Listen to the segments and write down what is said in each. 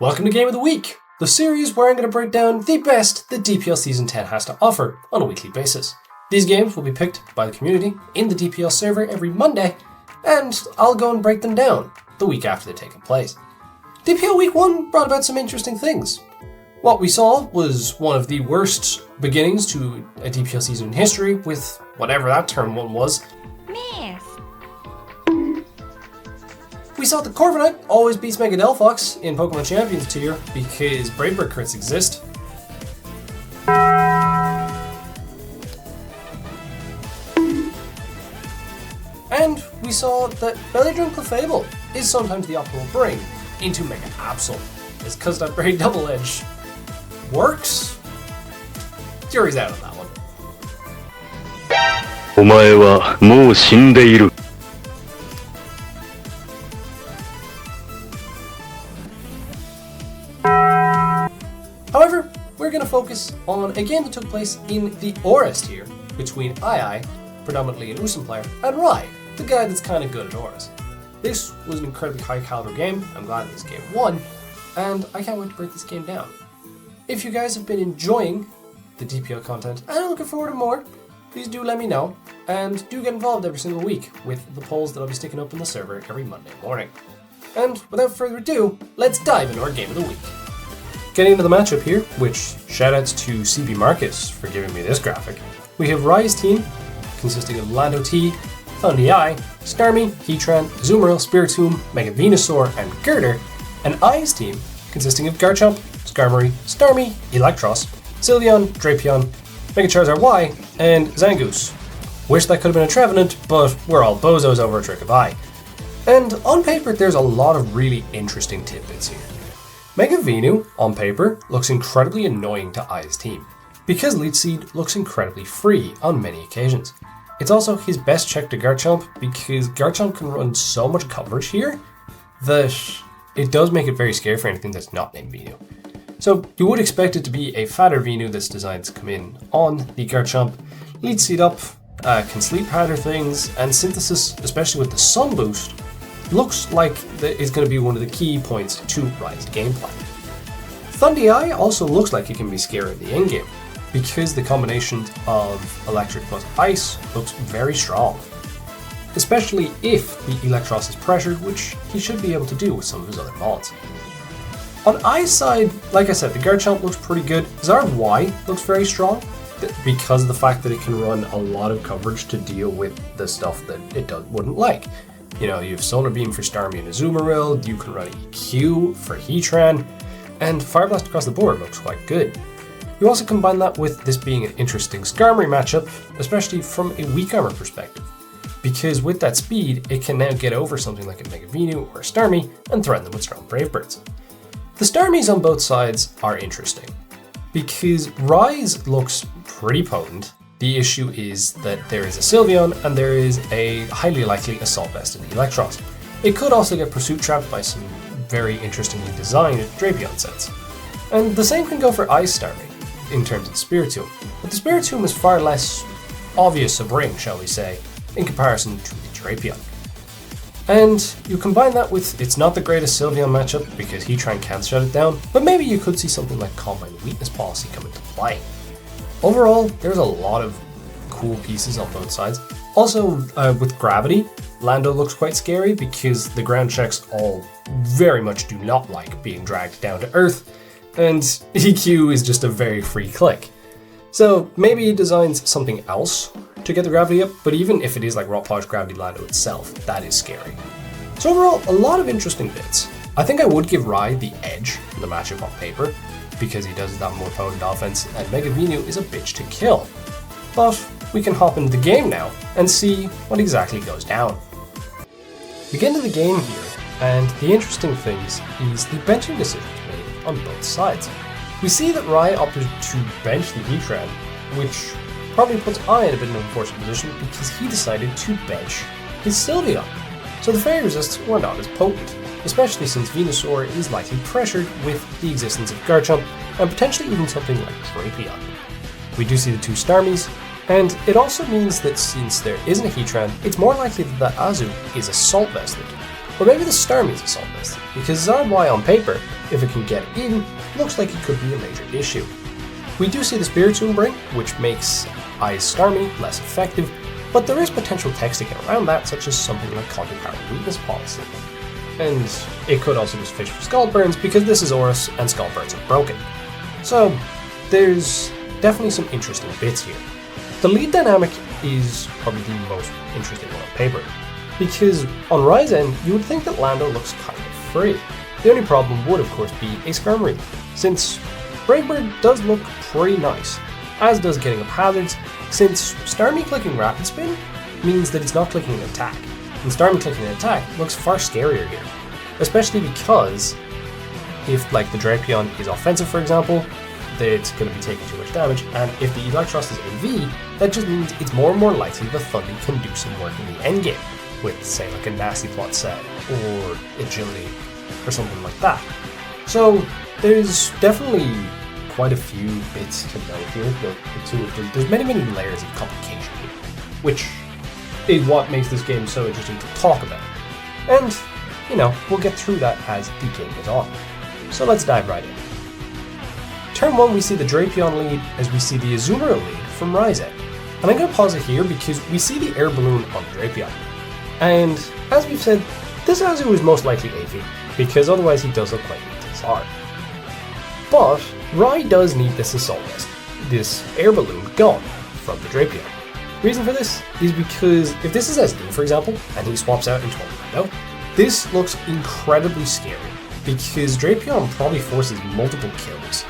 Welcome to Game of the Week, the series where I'm going to break down the best that DPL Season 10 has to offer on a weekly basis. These games will be picked by the community in the DPL server every Monday, and I'll go and break them down the week after they've taken place. DPL Week 1 brought about some interesting things. What we saw was one of the worst beginnings to a DPL season in history, with whatever that term one was. Miss. We saw that Corviknight always beats Mega Delphox in Pokemon Champions tier because Brave Bird crits exist. And we saw that Bellydrum Clefable is sometimes the optimal bring into Mega Absol. It's because that Braid Double Edge works? Jury's out on that one. お前はもう死んでいる。 However, we're going to focus on a game that took place in the ORAS tier between II, predominantly an Usum player, and Rai, the guy that's kind of good at ORAS. This was an incredibly high caliber game. I'm glad this game won, and I can't wait to break this game down. If you guys have been enjoying the DPL content and are looking forward to more, please do let me know, and do get involved every single week with the polls that I'll be sticking up in the server every Monday morning. And without further ado, let's dive into our game of the week. Getting into the matchup here, which shoutouts to CB Marcus for giving me this graphic, we have Rai's team, consisting of Lando T, ThE, Starmie, Heatran, Azumarill, Spiritomb, Mega Venusaur, and Girder, and I's team, consisting of Garchomp, Skarmory, Starmie, Electros, Sylveon, Drapion, Mega Charizard Y, and Zangoose. Wish that could have been a Trevenant, but we're all bozos over a trick of eye. And on paper, there's a lot of really interesting tidbits here. Mega Venu, on paper, looks incredibly annoying to I's team, because Leech Seed looks incredibly free on many occasions. It's also his best check to Garchomp, because Garchomp can run so much coverage here that it does make it very scary for anything that's not named Venu. So you would expect it to be a fatter Venu that's designed to come in on the Garchomp, Leech Seed up, can sleep powder things, and Synthesis, especially with the Sun Boost, looks like that is going to be one of the key points to Rai's gameplay. ThE also looks like it can be scary in the endgame, because the combination of electric plus ice looks very strong. Especially if the Electros is pressured, which he should be able to do with some of his other mons. On I's side, like I said, the Garchomp looks pretty good. Zard Y looks very strong, because of the fact that it can run a lot of coverage to deal with the stuff that it wouldn't like. You know, you have Solar Beam for Starmie and Azumarill, you can run EQ for Heatran, and Fire Blast across the board looks quite good. You also combine that with this being an interesting Skarmory matchup, especially from a weak armor perspective, because with that speed, it can now get over something like a Mega Venu or a Starmie and threaten them with strong Brave Birds. The Starmies on both sides are interesting, because Rai's looks pretty potent. The issue is that there is a Sylveon and there is a highly likely Assault Vest in the Electros. It could also get Pursuit Trapped by some very interestingly designed Drapion sets. And the same can go for I's Starmie in terms of the Spiritomb, but the Spiritomb is far less obvious a bring, shall we say, in comparison to the Drapion. And you combine that with it's not the greatest Sylveon matchup because Heatran can't shut it down, but maybe you could see something like Combine Weakness Policy come into play. Overall, there's a lot of cool pieces on both sides. Also, with Gravity, Lando looks quite scary because the ground checks all very much do not like being dragged down to Earth, and EQ is just a very free click. So maybe he designs something else to get the Gravity up, but even if it is like Rock Polish Gravity Lando itself, that is scary. So overall, a lot of interesting bits. I think I would give Rai the edge in the matchup on paper, because he does have more potent offense, and Mega Venu is a bitch to kill. But we can hop into the game now and see what exactly goes down. We get into the game here, and the interesting things is the benching decisions made on both sides. We see that Rai opted to bench the Heatran, which probably puts I in a bit of an unfortunate position because he decided to bench his Sylveon. So the fairy resists were not as potent, especially since Venusaur is likely pressured with the existence of Garchomp and potentially even something like Drapion. We do see the two Starmies, and it also means that since there isn't a Heatran, it's more likely that Azu is Assault Vested, Or maybe the Starmie's assault vest, because Zard-Y on paper, if it can get in, looks like it could be a major issue. We do see the Spiritomb break, which makes I's Starmie less effective, but there is potential text to get around that, such as something like Conquer Power Weakness Policy. And it could also just fish for Skull Burns, because this is ORAS and Skull Burns are broken. So there's definitely some interesting bits here. The lead dynamic is probably the most interesting one on paper, because on Rye's end, you would think that Lando looks kind of free. The only problem would of course be a Skirmary, since Breakbird does look pretty nice, as does getting up hazards, since Starmie clicking Rapid Spin means that it's not clicking an attack, and Starmie clicking an attack looks far scarier here, especially because if like the Drapion is offensive for example, it's going to be taking too much damage, and if the Electros is AV, that just means it's more and more likely the Thundy can do some work in the endgame, with say like a Nasty Plot set, or Agility, or something like that. So there's definitely quite a few bits to note here, there's many layers of complication here, which is what makes this game so interesting to talk about. And, you know, we'll get through that as the game goes on. So let's dive right in. Turn 1 we see the Drapion lead as we see the Azumarill lead from Rye's end. And I'm going to pause it here because we see the air balloon on the Drapion. And as we've said, this Azu is most likely AV, because otherwise he does look quite weak to Zard. But Rye does need this assault vest, this air balloon gone from the Drapion. Reason for this is because if this is SD for example, and he swaps out into a Lando, this looks incredibly scary, because Drapion probably forces multiple kills.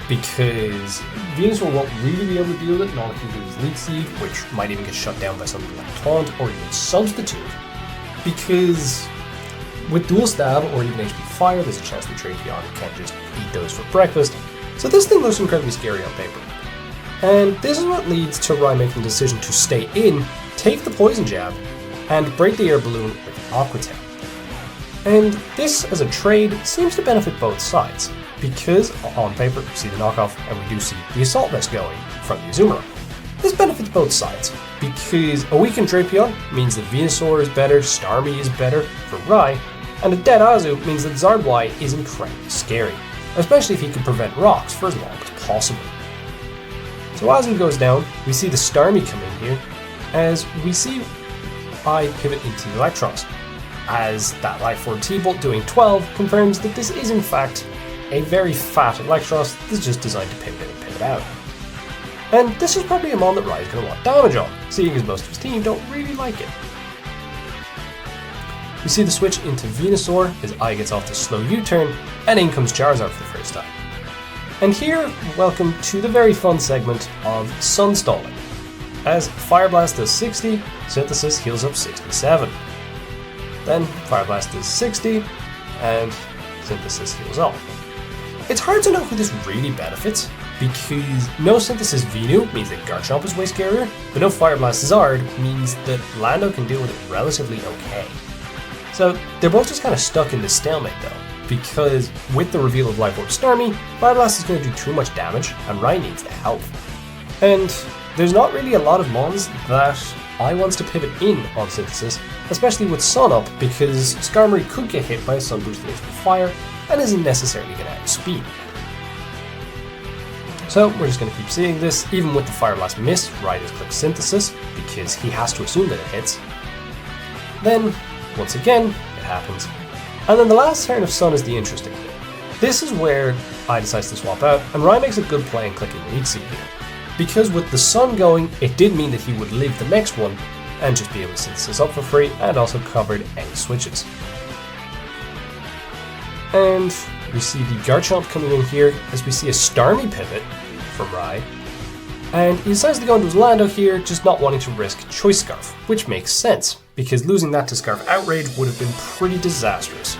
Because Venusaur won't really be able to deal with it, not if he does Leak Seed, which might even get shut down by something like Taunt or even Substitute. Because with Dual Stab or even HP Fire, there's a chance that Drapion can't just eat those for breakfast. So this thing looks incredibly scary on paper. And this is what leads to Rye making the decision to stay in, take the Poison Jab, and break the air balloon with Aqua Tail. And this, as a trade, seems to benefit both sides, because on paper we see the knockoff and we do see the assault vest going from the Azumarill. This benefits both sides, because a weakened Drapion means that Venusaur is better, Starmie is better for Rye, and a dead Azu means that Zard-Y is incredibly scary, especially if he can prevent rocks for as long as possible. So Azu goes down, we see the Starmie come in here, as we see I pivot into the Electros, as that Life Orb T-Bolt doing 12 confirms that this is in fact a very fat Electros that's just designed to pivot in and pivot out. And this is probably a mon that Rye's going to want damage on, seeing as most of his team don't really like it. We see the switch into Venusaur as I gets off the slow U-turn, and in comes Charizard for the first time. And here, welcome to the very fun segment of Sun Stalling, as Fire Blast does 60, Synthesis heals up 67. Then Fire Blast does 60, and Synthesis heals up. It's hard to know who this really benefits, because no Synthesis Venu means that Garchomp is way scarier, but no Fire Blast Zard means that Lando can deal with it relatively okay. So they're both just kind of stuck in this stalemate though, because with the reveal of Life Orb Starmie, Fire Blast is going to do too much damage, and Rye needs the help. And there's not really a lot of mons that I wants to pivot in on Synthesis, especially with Sun up, because Skarmory could get hit by a Sun boosted HP Fire, and isn't necessarily going to add speed. So we're just going to keep seeing this, even with the Fire Blast miss, Rye just clicks Synthesis, because he has to assume that it hits. Then, once again, it happens. And then the last turn of Sun is the interesting bit. This is where I decides to swap out, and Rye makes a good play in clicking Leak Seed here. Because with the Sun going, it did mean that he would live the next one, and just be able to Synthesis up for free, and also covered any switches. And we see the Garchomp coming in here, as we see a Starmie pivot from Rye. And he decides to go into his Lando here, just not wanting to risk Choice Scarf, which makes sense, because losing that to Scarf Outrage would have been pretty disastrous,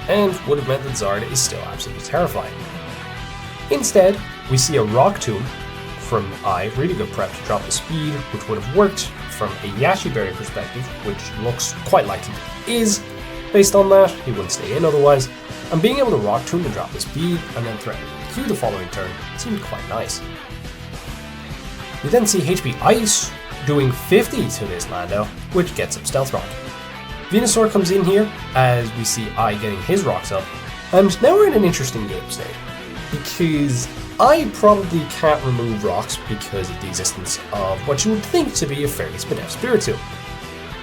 and would have meant that Zard is still absolutely terrifying. Instead, we see a Rock Tomb from I, really good prep to drop the speed, which would have worked from a Yashi Berry perspective, which looks quite likely that it is. Based on that, he wouldn't stay in otherwise, and being able to Rock Tomb to drop the speed and then threaten to Q the following turn seemed quite nice. We then see HP Ice doing 50 to this Lando, which gets him Stealth Rock. Venusaur comes in here as we see I getting his rocks up, and now we're in an interesting game state, because I probably can't remove rocks because of the existence of what you would think to be a fairly spadef Spiritomb.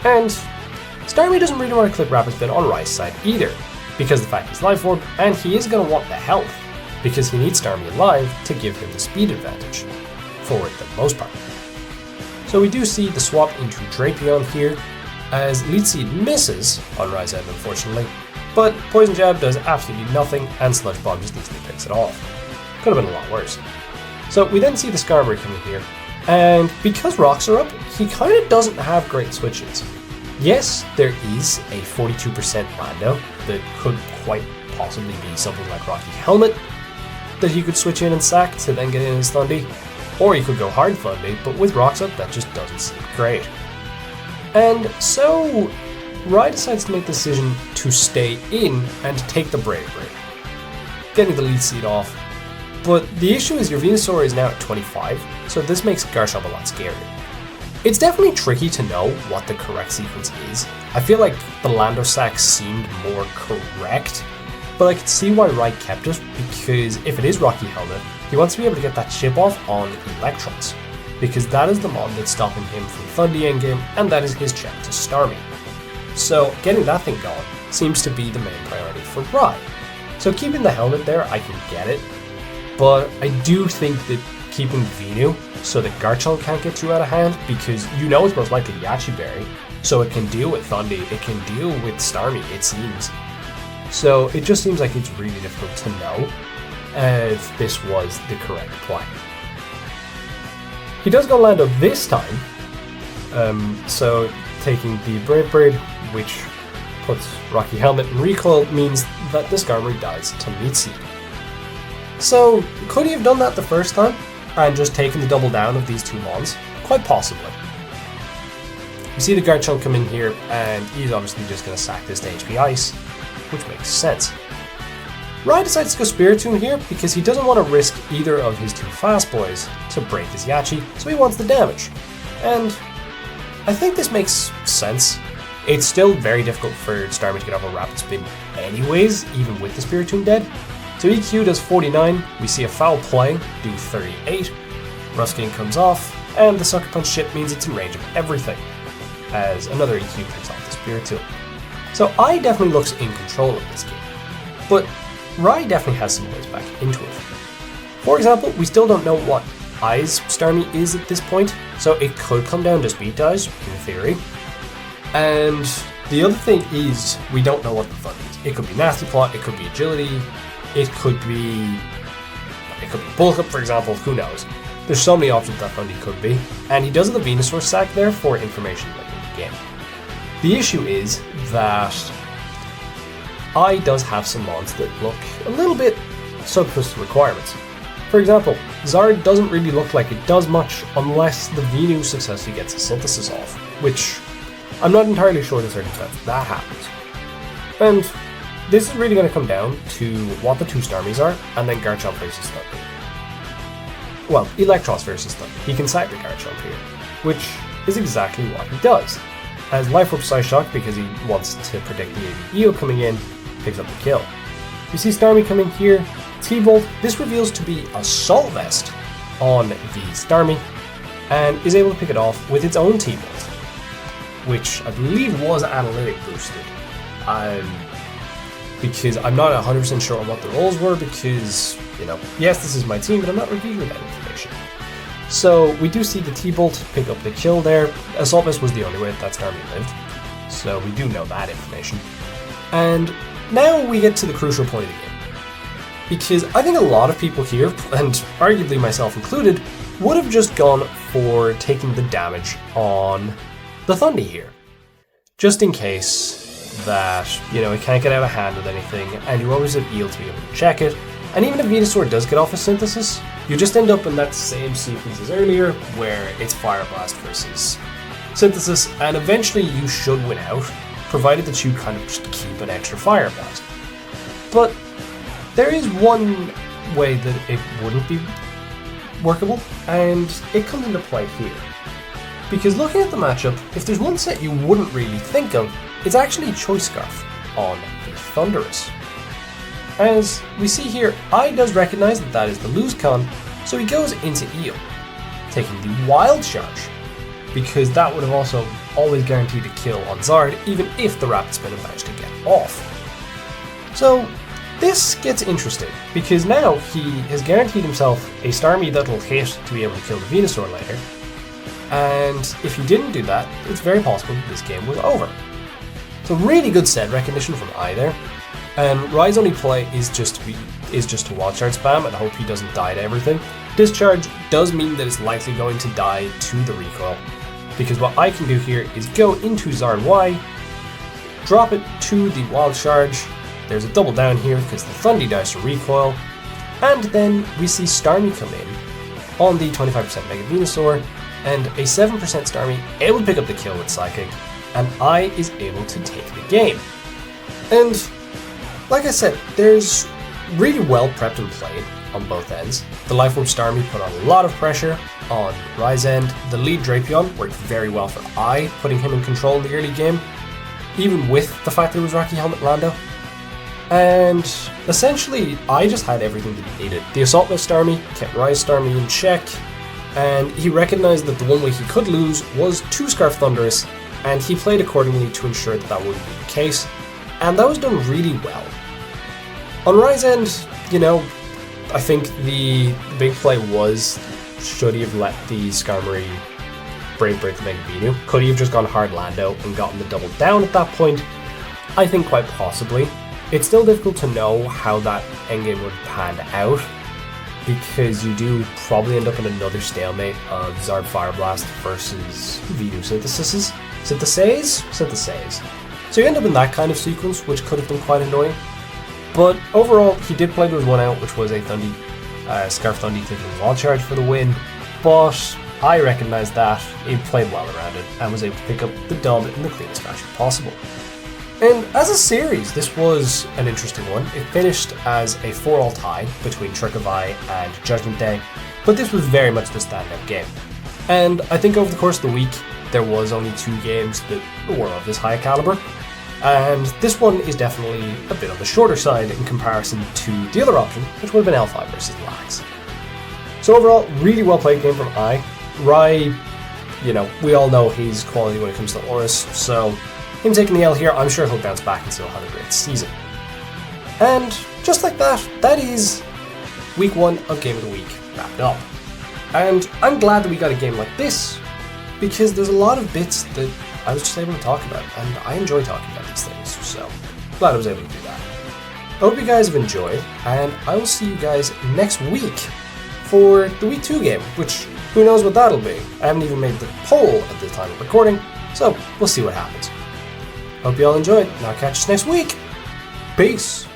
And Starmie doesn't really want to clip Rapid Spin on Rai's side either, because of the fact he's Life Orb, and he is going to want the health, because he needs Starmie alive to give him the speed advantage, for the most part. So we do see the swap into Drapion here, as Leech Seed misses on Rai's end unfortunately, but Poison Jab does absolutely nothing, and Sludge Bomb just easily picks it off. Could have been a lot worse. So we then see the Skarmory coming here, and because rocks are up, he kind of doesn't have great switches. Yes, there is a 42% Lando that could quite possibly be something like Rocky Helmet that he could switch in and sack to then get in his Thundy, or he could go hard Thundy, but with rocks up that just doesn't seem great. And so Rai decides to make the decision to stay in and take the Brave Bird, getting the Leech Seed off. But the issue is your Venusaur is now at 25, so this makes Garchomp a lot scarier. It's definitely tricky to know what the correct sequence is. I feel like the Lando sack seemed more correct, but I could see why Rai kept it, because if it is Rocky Helmet, he wants to be able to get that chip off on Electros, because that is the mod that's stopping him from Thundy endgame, and that is his check to Starmie. So getting that thing going seems to be the main priority for Rai. So keeping the helmet there, I can get it, but I do think that keeping Venu so that Garchomp can't get too out of hand, because you know it's most likely Yachi Berry, so it can deal with Thundy, it can deal with Starmie, it seems. So it just seems like it's really difficult to know if this was the correct play. He does go Lando this time, so taking the Brave Bird, which puts Rocky Helmet in recoil, means that the Skarmory dies to Leech Seed. So could he have done that the first time and just taken the double down of these two mons? Quite possibly. We see the Garchomp come in here, and he's obviously just going to sack this to HP Ice, which makes sense. Rai decides to go Spiritomb here because he doesn't want to risk either of his two fast boys to break his Yachi, so he wants the damage. And I think this makes sense. It's still very difficult for Starmie to get off a Rapid Spin anyways, even with the Spiritomb dead. So EQ does 49, we see a foul play do 38, Ruskin comes off, and the Sucker Punch chip means it's in range of everything, as another EQ picks off the Spiritomb. So I definitely looks in control of this game, but Rai definitely has some ways back into it. For example, we still don't know what Eyes Starmie is at this point, so it could come down to Speed Dives, in theory. And the other thing is, we don't know what the fun is. It could be Nasty Plot, it could be Agility, it could be Bulk Up, for example, who knows. There's so many options that Fundy could be, and he does have the Venusaur sack there for information late in the game. The issue is that I does have some mods that look a little bit surplus to requirements. For example, Zard doesn't really look like it does much unless the Venu successfully gets a synthesis off, which I'm not entirely sure the circumstance that happens. And this is really going to come down to what the two Starmies are, and then Garchomp versus Thundy. Well, Electros versus Thundy. He can sack the Garchomp here, which is exactly what he does. As Life Orb Psyshock, because he wants to predict the AV EO coming in, picks up the kill. You see Starmie coming here, T-Bolt. This reveals to be Assault Vest on the Starmie, and is able to pick it off with its own T-Bolt, which I believe was analytic boosted. Because I'm not 100% sure on what the roles were, because, you know, yes, this is my team, but I'm not revealing that information. So we do see the T-Bolt pick up the kill there. Assault Vest was the only way that Starmie lived, so we do know that information. And now we get to the crucial point of the game, because I think a lot of people here, and arguably myself included, would have just gone for taking the damage on the Thundy here, just in case that, you know, it can't get out of hand with anything, and you always have Eel to be able to check it. And even if Venusaur does get off a synthesis, you just end up in that same sequence as earlier, where it's Fire Blast versus synthesis, and eventually you should win out, provided that you kind of just keep an extra Fire Blast. But there is one way that it wouldn't be workable, and it comes into play here. Because looking at the matchup, if there's one set you wouldn't really think of, it's actually Choice Scarf on the Thundurus. As we see here, I does recognize that that is the lose con, so he goes into Eel, taking the Wild Charge, because that would have also always guaranteed a kill on Zard, even if the Rapid Spin had managed to get off. So this gets interesting, because now he has guaranteed himself a Starmie that'll hit to be able to kill the Venusaur later, and if he didn't do that, it's very possible that this game was over. So really good set recognition from I there, and Rai's only play is just to Wild Charge spam and hope he doesn't die to everything. Discharge does mean that it's likely going to die to the recoil, because what I can do here is go into Zard Y, drop it to the Wild Charge. There's a double down here because the Thundy dies to recoil, and then we see Starmie come in on the 25% Mega Venusaur, and a 7% Starmie able to pick up the kill with Psychic, and I is able to take the game. And like I said, there's really well prepped and played on both ends. The Life Orb Starmie put on a lot of pressure on Rai's end. The lead Drapion worked very well for I, putting him in control in the early game, even with the fact that it was Rocky Helmet Lando. And essentially, I just had everything that he needed. The Assault Vest Starmie kept Rai's Starmie in check, and he recognized that the one way he could lose was to Scarf Thundurus, and he played accordingly to ensure that that wouldn't be the case, and that was done really well. On Rai's end, you know, I think the big play was, should he have let the Skarmory Brave Break the Mega Venu? Could he have just gone hard Lando and gotten the double down at that point? I think quite possibly. It's still difficult to know how that endgame would pan out, because you do probably end up in another stalemate of Zard Fire Blast versus Venu Syntheses. So you end up in that kind of sequence, which could have been quite annoying. But overall, he did play those one out, which was a Scarf Thundy taking Wild Charge for the win. But I recognised that, he played well around it, and was able to pick up the dub in the cleanest fashion possible. And as a series, this was an interesting one. It finished as a 4-all tie between Trick of Eye and Judgment Day, but this was very much the standout game. And I think over the course of the week, there was only 2 games that were of this high caliber, and this one is definitely a bit on the shorter side in comparison to the other option, which would have been L5 versus Lax. So overall, really well played game from I. Rai, you know, we all know his quality when it comes to ORAS, so him taking the L here, I'm sure he'll bounce back and still have a great season. And just like that, that is week 1 of Game of the Week wrapped up. And I'm glad that we got a game like this, because there's a lot of bits that I was just able to talk about, and I enjoy talking about these things, so glad I was able to do that. I hope you guys have enjoyed, and I will see you guys next week for the week 2 game, which who knows what that'll be. I haven't even made the poll at the time of recording, so we'll see what happens. Hope you all enjoyed, and I'll catch you next week. Peace!